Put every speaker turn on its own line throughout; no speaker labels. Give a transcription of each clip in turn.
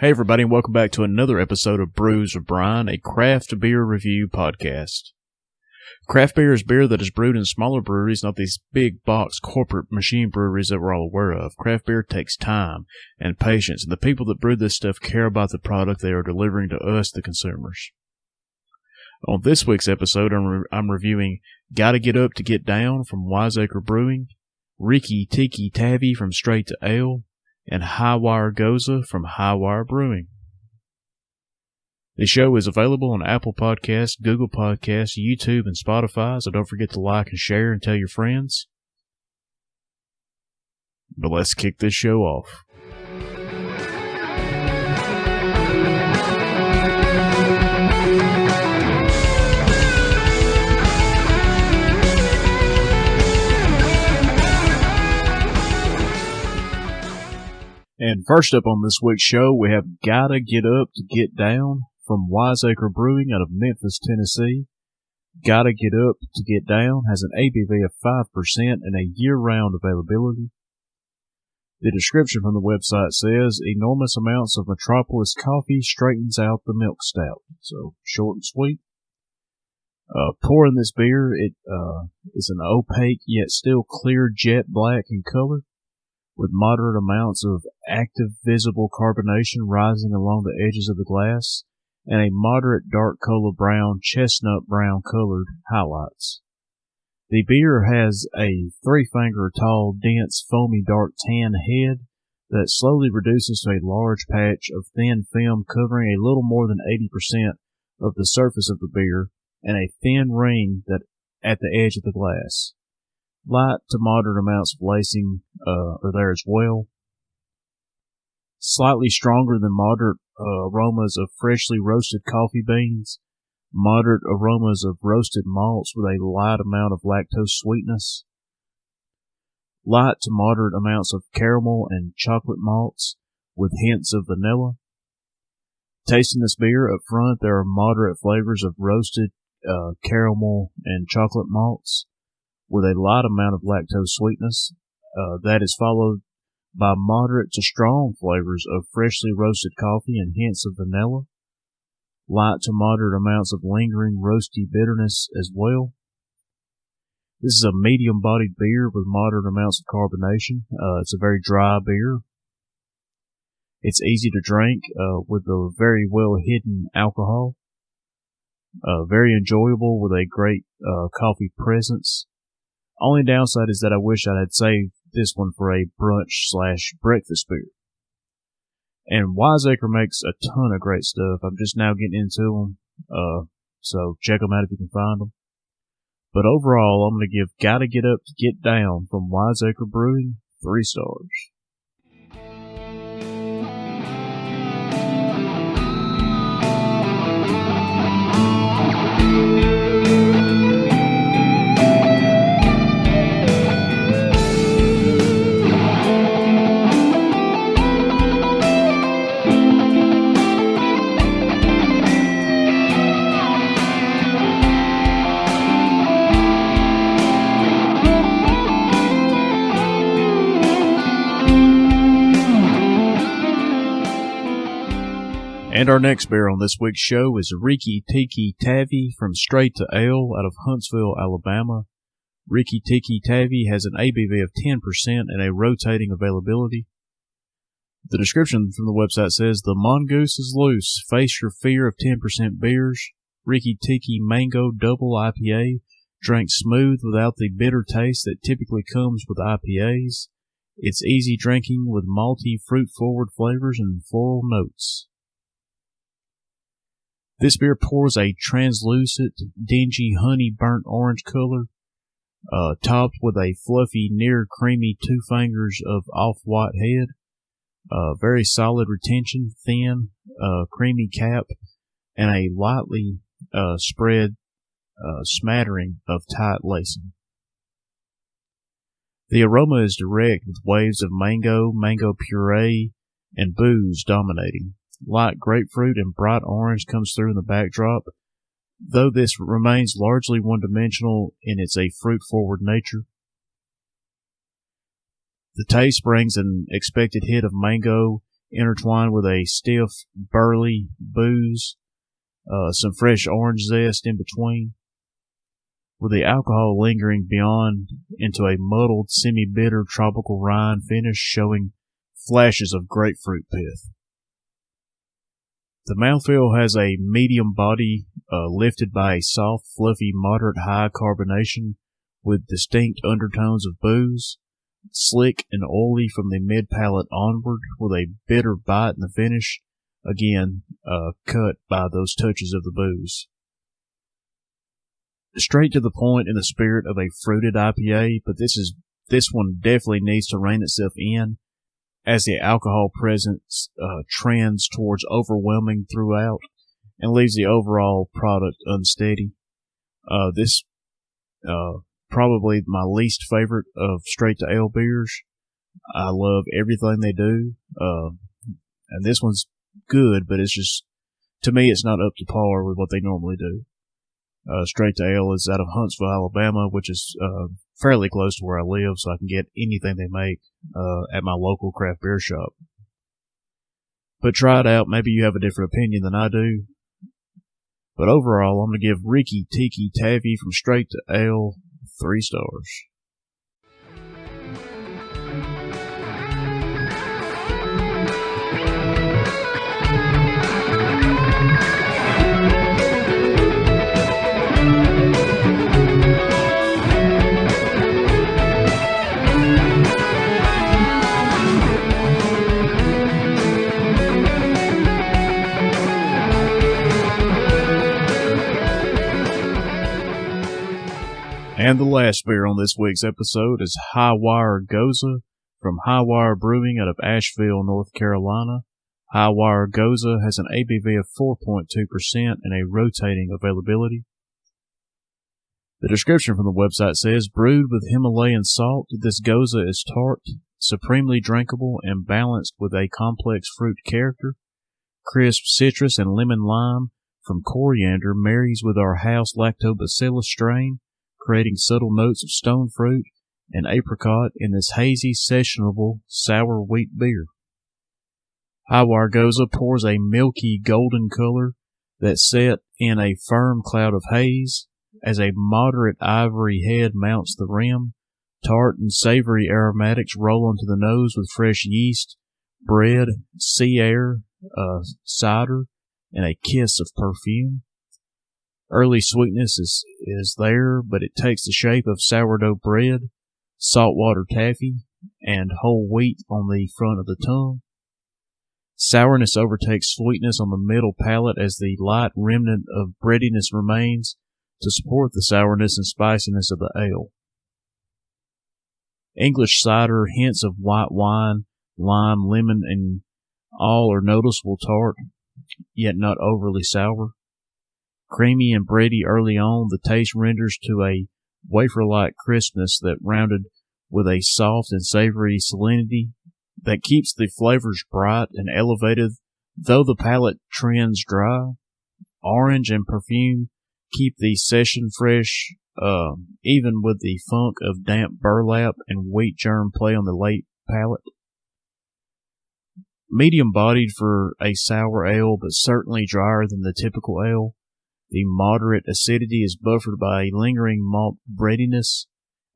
Hey everybody, and welcome back to another episode of Brews with Brian, a craft beer review podcast. Craft beer is beer that is brewed in smaller breweries, not these big box corporate machine breweries that we're all aware of. Craft beer takes time and patience, and the people that brew this stuff care about the product they are delivering to us, the consumers. On this week's episode, I'm reviewing Gotta Get Up to Get Down from Wiseacre Brewing, Rikki Tikki Tavi from Straight to Ale, and Hi-Wire Gose from Hi-Wire Brewing. The show is available on Apple Podcasts, Google Podcasts, YouTube, and Spotify, so don't forget to like and share and tell your friends. But let's kick this show off. And first up on this week's show, we have Gotta Get Up to Get Down from Wiseacre Brewing out of Memphis, Tennessee. Gotta Get Up to Get Down has an ABV of 5% and a year-round availability. The description from the website says, enormous amounts of Metropolis coffee straightens out the milk stout. So, short and sweet. Pouring this beer, it is an opaque yet still clear jet black in color, with moderate amounts of active visible carbonation rising along the edges of the glass, and a moderate dark cola brown, chestnut brown colored highlights. The beer has a 3-finger tall, dense, foamy dark tan head that slowly reduces to a large patch of thin film covering a little more than 80% of the surface of the beer, and a thin ring that at the edge of the glass. Light to moderate amounts of lacing are there as well. Slightly stronger than moderate aromas of freshly roasted coffee beans. Moderate aromas of roasted malts with a light amount of lactose sweetness. Light to moderate amounts of caramel and chocolate malts with hints of vanilla. Tasting this beer up front, there are moderate flavors of roasted caramel and chocolate malts with a light amount of lactose sweetness. That is followed by moderate to strong flavors of freshly roasted coffee and hints of vanilla. Light to moderate amounts of lingering roasty bitterness as well. This is a medium-bodied beer with moderate amounts of carbonation. It's a very dry beer. It's easy to drink with a very well-hidden alcohol. Very enjoyable with a great coffee presence. Only downside is that I wish I had saved this one for a brunch/breakfast beer. And Wiseacre makes a ton of great stuff. I'm just now getting into them, so check them out if you can find them. But overall, I'm going to give Gotta Get Up to Get Down from Wiseacre Brewing 3 stars. And our next beer on this week's show is Rikki Tikki Tavi from Straight to Ale out of Huntsville, Alabama. Rikki Tikki Tavi has an ABV of 10% and a rotating availability. The description from the website says, the mongoose is loose. Face your fear of 10% beers. Rikki Tikki Mango Double IPA. Drank smooth without the bitter taste that typically comes with IPAs. It's easy drinking with malty, fruit-forward flavors and floral notes. This beer pours a translucent, dingy, honey burnt orange color, topped with a fluffy, near creamy 2 fingers of off-white head. Very solid retention, thin, creamy cap, and a lightly spread smattering of tight lacing. The aroma is direct with waves of mango puree, and booze dominating. Light grapefruit and bright orange comes through in the backdrop, though this remains largely one-dimensional in its a fruit-forward nature. The taste brings an expected hit of mango intertwined with a stiff, burly booze, some fresh orange zest in between, with the alcohol lingering beyond into a muddled, semi-bitter tropical rind finish showing flashes of grapefruit pith. The mouthfeel has a medium body lifted by a soft, fluffy, moderate high carbonation with distinct undertones of booze, slick and oily from the mid-palate onward with a bitter bite in the finish, again cut by those touches of the booze. Straight to the point in the spirit of a fruited IPA, but this one definitely needs to rein itself in as the alcohol presence trends towards overwhelming throughout and leaves the overall product unsteady. This probably my least favorite of straight to ale beers. I love everything they do, and this one's good, but it's just, to me, it's not up to par with what they normally do. Straight to ale is out of Huntsville, Alabama, which is fairly close to where I live, so I can get anything they make at my local craft beer shop. But try it out. Maybe you have a different opinion than I do. But overall, I'm going to give Rikki Tikki Tavi from Straight to Ale 3 stars. And the last beer on this week's episode is Hi-Wire Gose from Hi-Wire Brewing out of Asheville, North Carolina. Hi-Wire Gose has an ABV of 4.2% and a rotating availability. The description from the website says, brewed with Himalayan salt, this Gose is tart, supremely drinkable, and balanced with a complex fruit character. Crisp citrus and lemon lime from coriander marries with our house lactobacillus strain, creating subtle notes of stone fruit and apricot in this hazy, sessionable, sour wheat beer. Hi-Wire Gose pours a milky golden color that's set in a firm cloud of haze as a moderate ivory head mounts the rim. Tart and savory aromatics roll onto the nose with fresh yeast, bread, sea air, cider, and a kiss of perfume. Early sweetness is there, but it takes the shape of sourdough bread, saltwater taffy, and whole wheat on the front of the tongue. Sourness overtakes sweetness on the middle palate as the light remnant of breadiness remains to support the sourness and spiciness of the ale. English cider, hints of white wine, lime, lemon, and all are noticeable tart, yet not overly sour. Creamy and bready early on, the taste renders to a wafer-like crispness that rounded with a soft and savory salinity that keeps the flavors bright and elevated, though the palate trends dry. Orange and perfume keep the session fresh, even with the funk of damp burlap and wheat germ play on the late palate. Medium-bodied for a sour ale, but certainly drier than the typical ale. The moderate acidity is buffered by a lingering malt breadiness.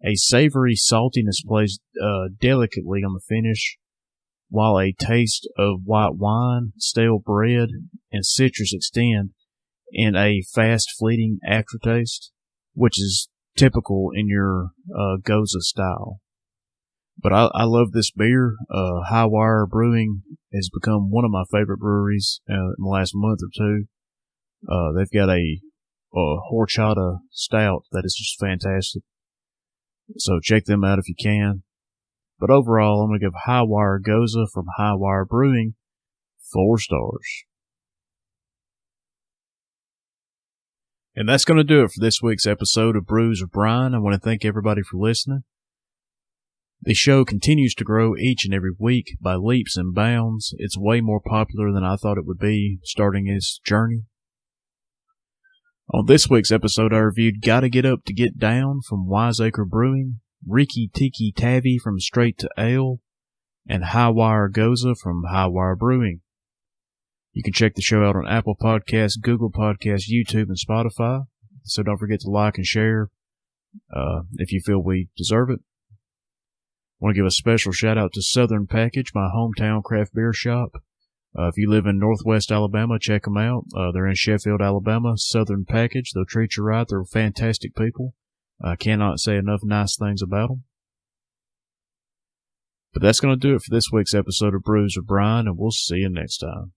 A savory saltiness plays delicately on the finish, while a taste of white wine, stale bread, and citrus extend in a fast fleeting aftertaste, which is typical in your Gose style. But I love this beer. Hi-Wire Brewing has become one of my favorite breweries in the last month or two. They've got a horchata stout that is just fantastic. So check them out if you can. But overall, I'm going to give Hi-Wire Gose from Hi-Wire Brewing 4 stars. And that's going to do it for this week's episode of Brews or Brine. I want to thank everybody for listening. The show continues to grow each and every week by leaps and bounds. It's way more popular than I thought it would be starting its journey. On this week's episode, I reviewed Gotta Get Up to Get Down from Wiseacre Brewing, Rikki Tikki Tavi from Straight to Ale, and Hi-Wire Gose from Hi-Wire Brewing. You can check the show out on Apple Podcasts, Google Podcasts, YouTube, and Spotify. So don't forget to like and share if you feel we deserve it. I want to give a special shout out to Southern Package, my hometown craft beer shop. If you live in Northwest Alabama, check them out. They're in Sheffield, Alabama. Southern Package. They'll treat you right. They're fantastic people. I cannot say enough nice things about them. But that's going to do it for this week's episode of Brews with Brian, and we'll see you next time.